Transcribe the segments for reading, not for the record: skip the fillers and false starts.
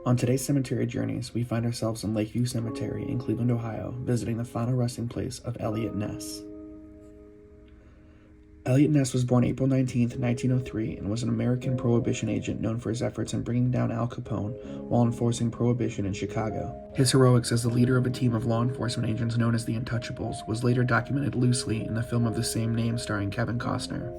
On today's Cemetery Journeys, we find ourselves in Lakeview Cemetery in Cleveland, Ohio, visiting the final resting place of Eliot Ness. Eliot Ness was born April 19, 1903, and was an American Prohibition agent known for his efforts in bringing down Al Capone while enforcing Prohibition in Chicago. His heroics as the leader of a team of law enforcement agents known as the Untouchables was later documented loosely in the film of the same name starring Kevin Costner.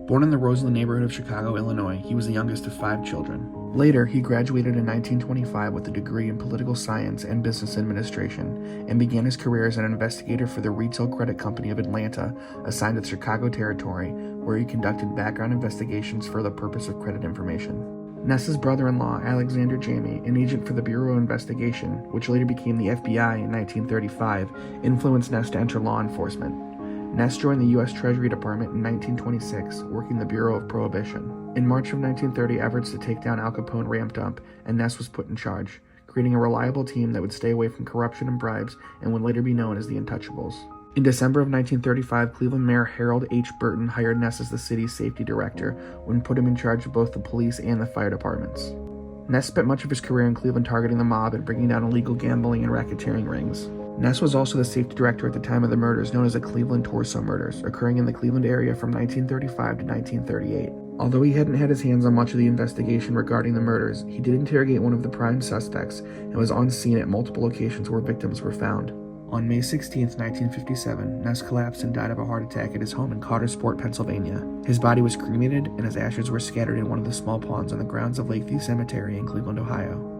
Born in the Roseland neighborhood of Chicago, Illinois, he was the youngest of 5 children. Later, he graduated in 1925 with a degree in political science and business administration, and began his career as an investigator for the Retail Credit Company of Atlanta, assigned to the Chicago territory, where he conducted background investigations for the purpose of credit information. Ness's brother-in-law, Alexander Jamie, an agent for the Bureau of Investigation, which later became the FBI in 1935, influenced Ness to enter law enforcement. Ness joined the U.S. Treasury Department in 1926, working the Bureau of Prohibition. In March of 1930, efforts to take down Al Capone ramped up, and Ness was put in charge, creating a reliable team that would stay away from corruption and bribes and would later be known as the Untouchables. In December of 1935, Cleveland Mayor Harold H. Burton hired Ness as the city's safety director, when put him in charge of both the police and the fire departments. Ness spent much of his career in Cleveland targeting the mob and bringing down illegal gambling and racketeering rings. Ness was also the safety director at the time of the murders known as the Cleveland Torso murders, occurring in the Cleveland area from 1935 to 1938. Although he hadn't had his hands on much of the investigation regarding the murders, he did interrogate one of the prime suspects and was on scene at multiple locations where victims were found. On May 16, 1957, Ness collapsed and died of a heart attack at his home in Cartersport, Pennsylvania. His body was cremated and his ashes were scattered in one of the small ponds on the grounds of Lakeview Cemetery in Cleveland, Ohio.